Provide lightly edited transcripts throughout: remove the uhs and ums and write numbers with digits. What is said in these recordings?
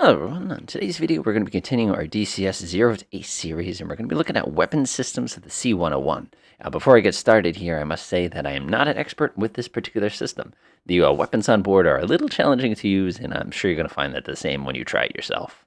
Hello everyone, in today's video we're going to be continuing our DCS 0 to Ace series, and we're going to be looking at weapon systems of the C-101. Now before I get started here, I must say that I am not an expert with this particular system. The weapons on board are a little challenging to use, and I'm sure you're going to find that the same when you try it yourself.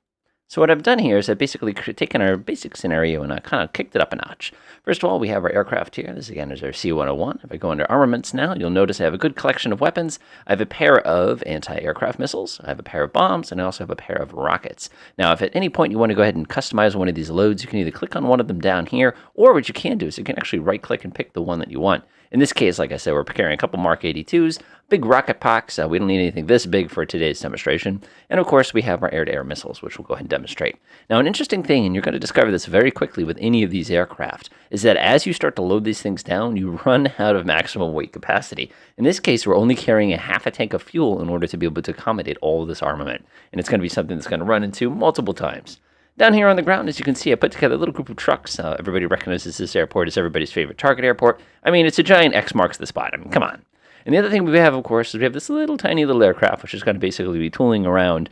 So what I've done here is I've basically taken our basic scenario and I kind of kicked it up a notch. First of all, we have our aircraft here. This again is our C-101. If I go under armaments now, you'll notice I have a good collection of weapons. I have a pair of anti-aircraft missiles, I have a pair of bombs, and I also have a pair of rockets. Now, if at any point you want to go ahead and customize one of these loads, you can either click on one of them down here, or what you can do is you can actually right-click and pick the one that you want. In this case, like I said, we're carrying a couple Mark 82s, big rocket packs. We don't need anything this big for today's demonstration. And of course, we have our air-to-air missiles, which we'll go ahead and demonstrate. Now, an interesting thing, and you're going to discover this very quickly with any of these aircraft, is that as you start to load these things down, you run out of maximum weight capacity. In this case, we're only carrying a half a tank of fuel in order to be able to accommodate all of this armament. And it's going to be something that's going to run into multiple times. Down here on the ground, as you can see, I put together a little group of trucks. Everybody recognizes this airport as everybody's favorite target airport. I mean, it's a giant X marks the spot. I mean, come on. And the other thing we have, of course, is we have this tiny little aircraft, which is going to basically be tooling around,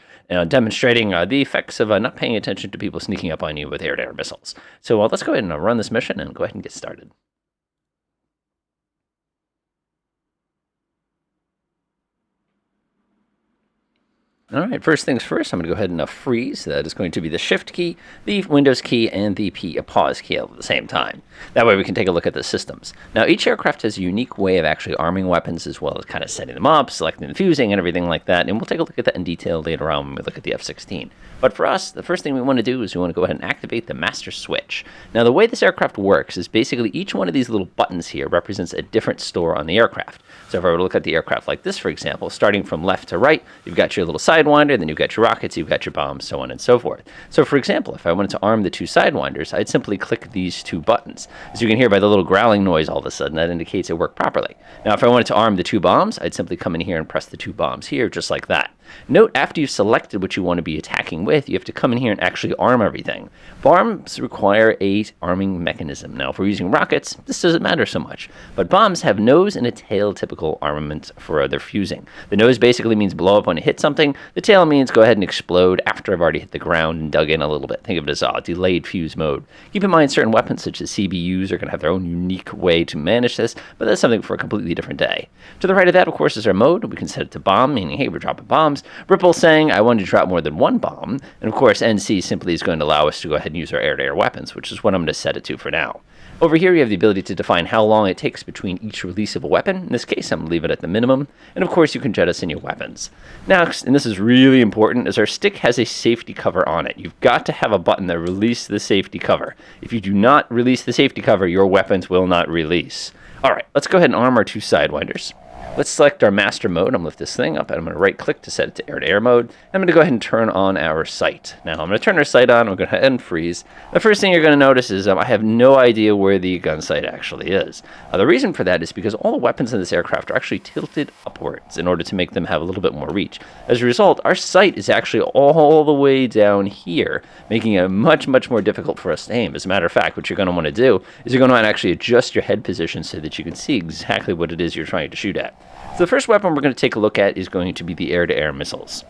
demonstrating the effects of not paying attention to people sneaking up on you with air-to-air missiles. So let's go ahead and run this mission and go ahead and get started. All right, first things first, I'm going to go ahead and freeze. That is going to be the Shift key, the Windows key, and the pause key all at the same time. That way we can take a look at the systems. Now, each aircraft has a unique way of actually arming weapons, as well as kind of setting them up, selecting the fusing, and everything like that. And we'll take a look at that in detail later on when we look at the F-16. But for us, the first thing we want to do is we want to go ahead and activate the master switch. Now, the way this aircraft works is basically each one of these little buttons here represents a different store on the aircraft. So if I were to look at the aircraft like this, for example, starting from left to right, you've got your little Sidewinder, then you've got your rockets, you've got your bombs, so on and so forth. So for example, if I wanted to arm the two Sidewinders, I'd simply click these two buttons. As you can hear by the little growling noise all of a sudden, that indicates it worked properly. Now if I wanted to arm the two bombs, I'd simply come in here and press the two bombs here, just like that. Note, after you've selected what you want to be attacking with, you have to come in here and actually arm everything. Bombs require a arming mechanism. Now, if we're using rockets, this doesn't matter so much. But bombs have nose and a tail typical armament for their fusing. The nose basically means blow up when it hits something. The tail means go ahead and explode after I've already hit the ground and dug in a little bit. Think of it as delayed fuse mode. Keep in mind, certain weapons such as CBUs are going to have their own unique way to manage this, but that's something for a completely different day. To the right of that, of course, is our mode. We can set it to bomb, meaning, hey, we're dropping bombs. Ripple saying I wanted to drop more than one bomb, and of course NC simply is going to allow us to go ahead and use our air-to-air weapons, which is what I'm going to set it to for now. Over here you have the ability to define how long it takes between each release of a weapon. In this case I'm going to leave it at the minimum, and of course you can jettison your weapons. Next, and this is really important, is our stick has a safety cover on it. You've got to have a button that releases the safety cover. If you do not release the safety cover, your weapons will not release. Alright, let's go ahead and arm our two Sidewinders. Let's select our master mode. I'm going to lift this thing up, and I'm going to right-click to set it to air-to-air mode. I'm going to go ahead and turn on our sight. Now, I'm going to turn our sight on. I'm going to go ahead and freeze. The first thing you're going to notice is I have no idea where the gun sight actually is. The reason for that is because all the weapons in this aircraft are actually tilted upwards in order to make them have a little bit more reach. As a result, our sight is actually all the way down here, making it much, much more difficult for us to aim. As a matter of fact, what you're going to want to do is you're going to want to actually adjust your head position so that you can see exactly what it is you're trying to shoot at. So the first weapon we're going to take a look at is going to be the air-to-air missiles.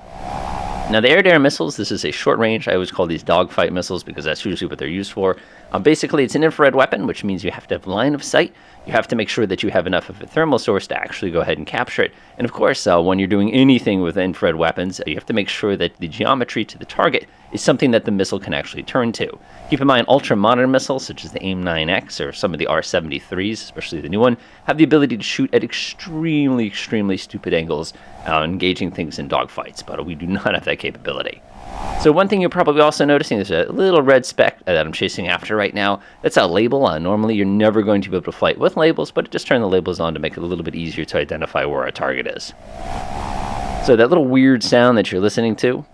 Now the air-to-air missiles, this is a short range. I always call these dogfight missiles because that's usually what they're used for. Basically, it's an infrared weapon, which means you have to have line of sight. You have to make sure that you have enough of a thermal source to actually go ahead and capture it. And of course, when you're doing anything with infrared weapons, you have to make sure that the geometry to the target is something that the missile can actually turn to. Keep in mind, ultra-modern missiles, such as the AIM-9X or some of the R-73s, especially the new one, have the ability to shoot at extremely, extremely stupid angles, engaging things in dogfights, but we do not have that capability. So one thing you're probably also noticing is a little red speck that I'm chasing after right now. That's a label. Normally you're never going to be able to fight with labels, but just turn the labels on to make it a little bit easier to identify where our target is. So that little weird sound that you're listening to,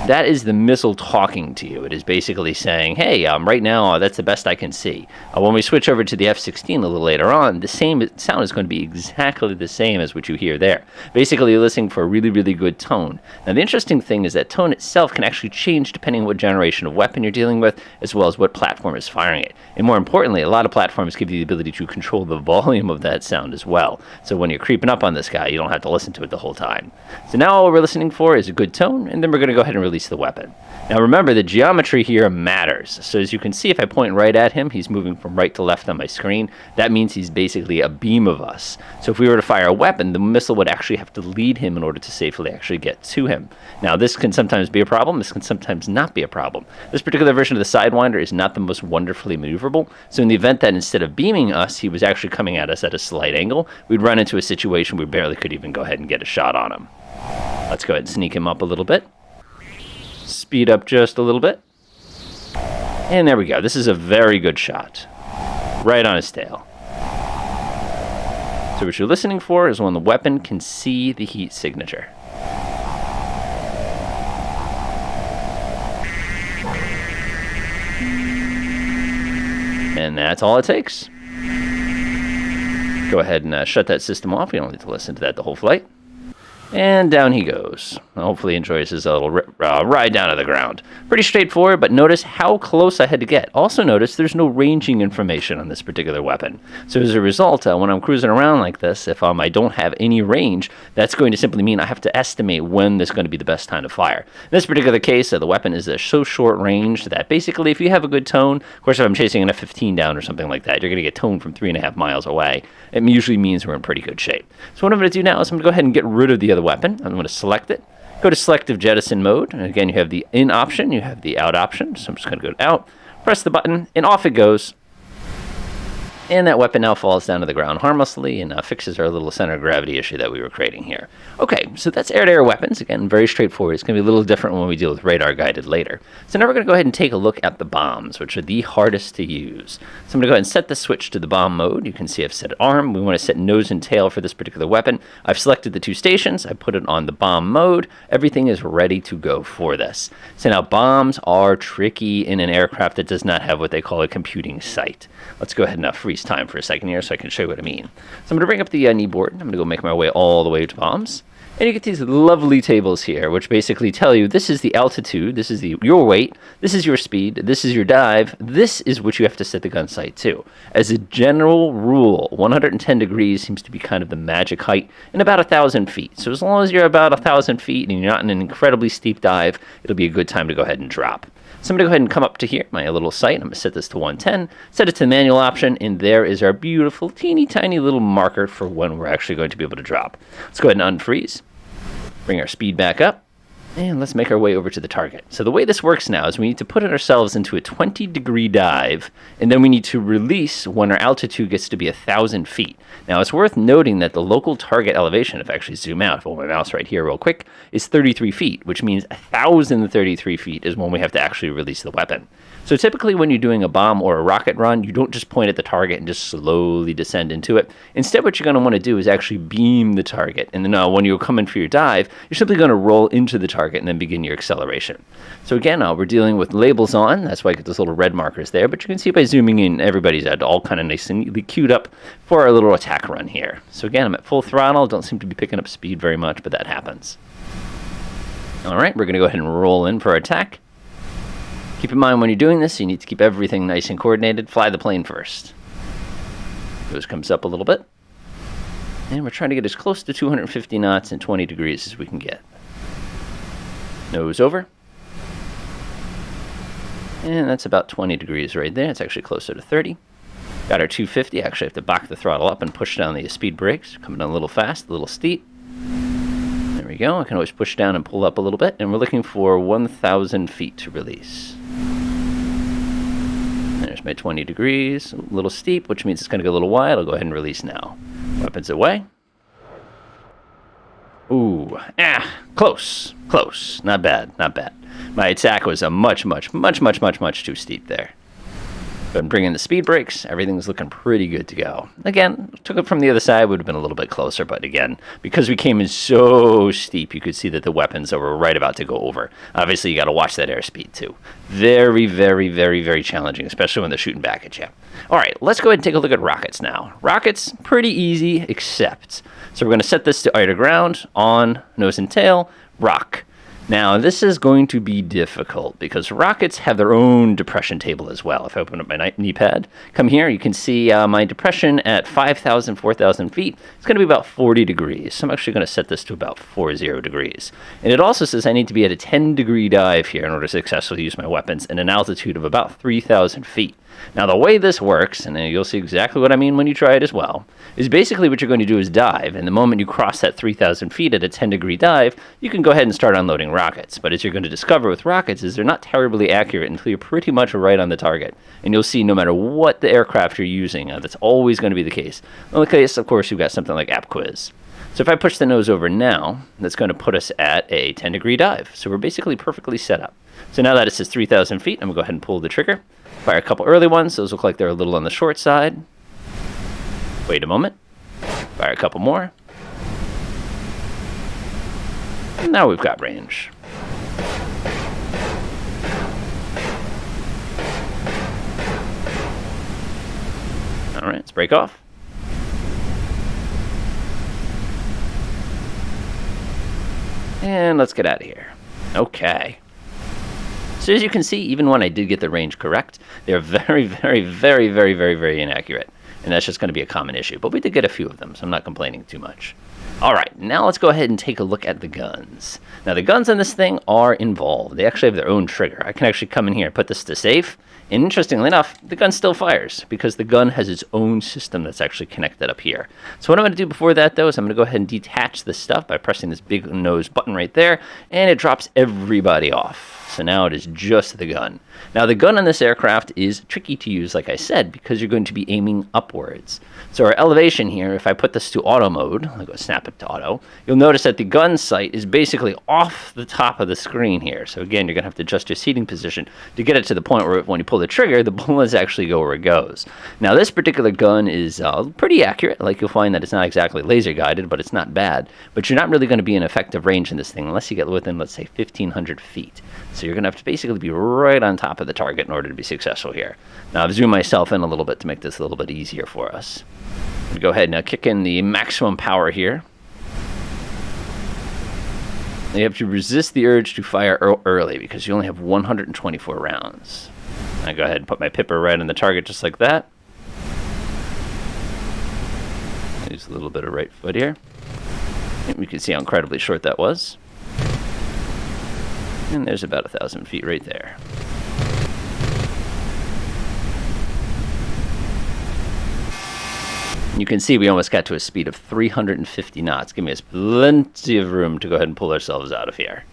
That is the missile talking to you. It is basically saying, hey, right now, that's the best I can see. When we switch over to the F-16 a little later on, the same sound is going to be exactly the same as what you hear there. Basically, you're listening for a really, really good tone. Now, the interesting thing is that tone itself can actually change depending on what generation of weapon you're dealing with, as well as what platform is firing it. And more importantly, a lot of platforms give you the ability to control the volume of that sound as well. So when you're creeping up on this guy, you don't have to listen to it the whole time. So now all we're listening for is a good tone, and then we're going to go ahead and release the weapon. Now remember, the geometry here matters. So as you can see, if I point right at him, he's moving from right to left on my screen. That means he's basically a beam of us. So if we were to fire a weapon, the missile would actually have to lead him in order to safely actually get to him. Now this can sometimes be a problem, this can sometimes not be a problem. This particular version of the Sidewinder is not the most wonderfully maneuverable, so in the event that instead of beaming us, he was actually coming at us at a slight angle, we'd run into a situation where we barely could even go ahead and get a shot on him. Let's go ahead and sneak him up a little bit. Speed up just a little bit. And there we go. This is a very good shot. Right on his tail. So what you're listening for is when the weapon can see the heat signature. And that's all it takes. Go ahead and shut that system off. You don't need to listen to that the whole flight. And down he goes. Hopefully he enjoys his little ride down to the ground. Pretty straightforward, but notice how close I had to get. Also notice there's no ranging information on this particular weapon. So as a result, when I'm cruising around like this, if I don't have any range, that's going to simply mean I have to estimate when this is going to be the best time to fire. In this particular case, the weapon is so short range that basically if you have a good tone, of course if I'm chasing an F-15 down or something like that, you're going to get tone from 3.5 miles away. It usually means we're in pretty good shape. So what I'm going to do now is I'm going to go ahead and get rid of the other weapon. I'm going to select it, go to selective jettison mode, and again you have the in option, you have the out option, so I'm just going to go to out, press the button, and off it goes. And that weapon now falls down to the ground harmlessly and fixes our little center of gravity issue that we were creating here. Okay, so that's air-to-air weapons. Again, very straightforward. It's going to be a little different when we deal with radar-guided later. So now we're going to go ahead and take a look at the bombs, which are the hardest to use. So I'm going to go ahead and set the switch to the bomb mode. You can see I've set arm. We want to set nose and tail for this particular weapon. I've selected the two stations. I put it on the bomb mode. Everything is ready to go for this. So now bombs are tricky in an aircraft that does not have what they call a computing sight. Let's go ahead and freeze time for a second here so I can show you what I mean. So I'm going to bring up the knee board. I'm going to go make my way all the way to bombs. And you get these lovely tables here, which basically tell you this is the altitude, this is your weight, this is your speed, this is your dive, this is what you have to set the gun sight to. As a general rule, 110 degrees seems to be kind of the magic height in about 1,000 feet. So as long as you're about 1,000 feet and you're not in an incredibly steep dive, it'll be a good time to go ahead and drop. So I'm going to go ahead and come up to here, my little sight. I'm going to set this to 110, set it to the manual option, and there is our beautiful, teeny tiny little marker for when we're actually going to be able to drop. Let's go ahead and unfreeze, bring our speed back up, and let's make our way over to the target. So the way this works now is we need to put ourselves into a 20-degree dive, and then we need to release when our altitude gets to be 1,000 feet. Now, it's worth noting that the local target elevation, if I actually zoom out, if I hold my mouse right here real quick, is 33 feet, which means 1,033 feet is when we have to actually release the weapon. So typically when you're doing a bomb or a rocket run, you don't just point at the target and just slowly descend into it. Instead, what you're going to want to do is actually beam the target. And then when you come in for your dive, you're simply going to roll into the target and then begin your acceleration. So again, we're dealing with labels on. That's why I get those little red markers there. But you can see by zooming in, everybody's all kind of nice and neatly queued up for our little attack run here. So again, I'm at full throttle. Don't seem to be picking up speed very much, but that happens. All right, we're going to go ahead and roll in for our attack. Keep in mind when you're doing this, you need to keep everything nice and coordinated. Fly the plane first. Nose comes up a little bit. And we're trying to get as close to 250 knots and 20 degrees as we can get. Nose over. And that's about 20 degrees right there. It's actually closer to 30. Got our 250. Actually, I have to back the throttle up and push down the speed brakes. Coming down a little fast, a little steep. There we go. I can always push down and pull up a little bit. And we're looking for 1,000 feet to release. There's my 20 degrees. A little steep, which means it's going to go a little wide. I'll go ahead and release now. Weapons away. Ooh. Close. Close. Not bad. Not bad. My attack was a much too steep there. But bring in the speed brakes, everything's looking pretty good to go. Again, took it from the other side, would have been a little bit closer, but again, because we came in so steep, you could see that the weapons that were right about to go over. Obviously, you got to watch that airspeed too. Very, very, very, very challenging, especially when they're shooting back at you. All right, let's go ahead and take a look at rockets now. Rockets, pretty easy, except. So we're going to set this to either ground, on, nose and tail, rock. Now, this is going to be difficult because rockets have their own depression table as well. If I open up my knee pad, come here, you can see my depression at 5,000, 4,000 feet. It's going to be about 40 degrees. So I'm actually going to set this to about 40 degrees. And it also says I need to be at a 10-degree dive here in order to successfully use my weapons at an altitude of about 3,000 feet. Now, the way this works, and you'll see exactly what I mean when you try it as well, is basically what you're going to do is dive. And the moment you cross that 3,000 feet at a 10-degree dive, you can go ahead and start unloading rockets. But as you're going to discover with rockets is they're not terribly accurate until you're pretty much right on the target. And you'll see no matter what the aircraft you're using, that's always going to be the case. In the case, of course, you've got something like App Quiz. So if I push the nose over now, that's going to put us at a 10-degree dive. So we're basically perfectly set up. So now that it says 3,000 feet, I'm going to go ahead and pull the trigger. Fire a couple early ones. Those look like they're a little on the short side. Wait a moment. Fire a couple more. And now we've got range. All right, let's break off. And let's get out of here. Okay. So as you can see, even when I did get the range correct, they're very, very, very, very, very, very inaccurate. And that's just going to be a common issue. But we did get a few of them, so I'm not complaining too much. All right, now let's go ahead and take a look at the guns. Now, the guns on this thing are involved. They actually have their own trigger. I can actually come in here and put this to safe. And interestingly enough, the gun still fires because the gun has its own system that's actually connected up here. So what I'm going to do before that, though, is I'm going to go ahead and detach this stuff by pressing this big nose button right there, and it drops everybody off. So now it is just the gun. Now, the gun on this aircraft is tricky to use, like I said, because you're going to be aiming upwards. So our elevation here, if I put this to auto mode, I'll go snap it to auto, you'll notice that the gun sight is basically off the top of the screen here. So again, you're going to have to adjust your seating position to get it to the point where when you pull the trigger, the bullets actually go where it goes. Now, this particular gun is pretty accurate. Like, you'll find that it's not exactly laser guided, but it's not bad. But you're not really going to be in effective range in this thing unless you get within, let's say, 1,500 feet. So you're going to have to basically be right on top of the target in order to be successful here. Now, I've zoomed myself in a little bit to make this a little bit easier for us. I'm going to go ahead and now kick in the maximum power here. Now you have to resist the urge to fire early because you only have 124 rounds. I go ahead and put my pipper right on the target just like that. Use a little bit of right foot here. And we can see how incredibly short that was. And there's about 1,000 feet right there. You can see we almost got to a speed of 350 knots, giving us plenty of room to go ahead and pull ourselves out of here.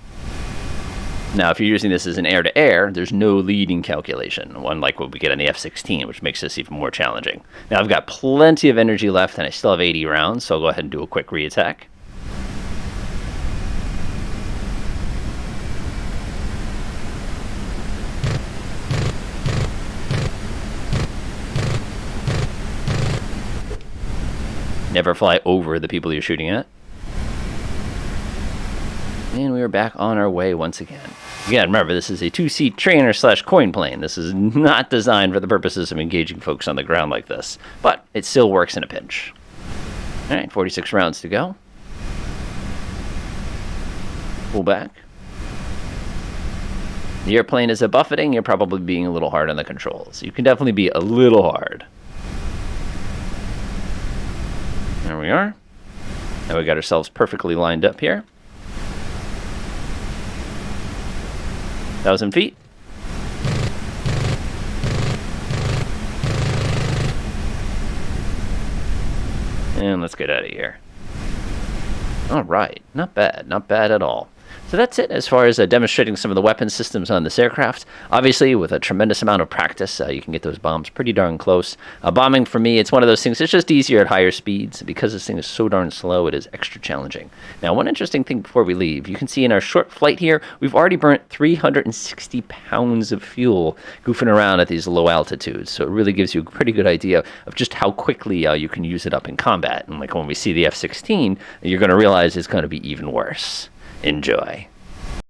Now, if you're using this as an air-to-air, there's no leading calculation, unlike what we get on the F-16, which makes this even more challenging. Now, I've got plenty of energy left, and I still have 80 rounds, so I'll go ahead and do a quick re-attack. Never fly over the people you're shooting at. And we are back on our way once again. Again, remember, this is a two-seat trainer / coin plane. This is not designed for the purposes of engaging folks on the ground like this. But it still works in a pinch. All right, 46 rounds to go. Pull back. The airplane is a buffeting. You're probably being a little hard on the controls. You can definitely be a little hard. There we are. Now we got ourselves perfectly lined up here. 1,000 feet. And let's get out of here. All right, not bad at all. So that's it as far as demonstrating some of the weapon systems on this aircraft. Obviously, with a tremendous amount of practice, you can get those bombs pretty darn close. Bombing, for me, it's one of those things, it's just easier at higher speeds. Because this thing is so darn slow, it is extra challenging. Now, one interesting thing before we leave, you can see in our short flight here, we've already burnt 360 pounds of fuel goofing around at these low altitudes. So it really gives you a pretty good idea of just how quickly you can use it up in combat. And like when we see the F-16, you're going to realize it's going to be even worse. Enjoy.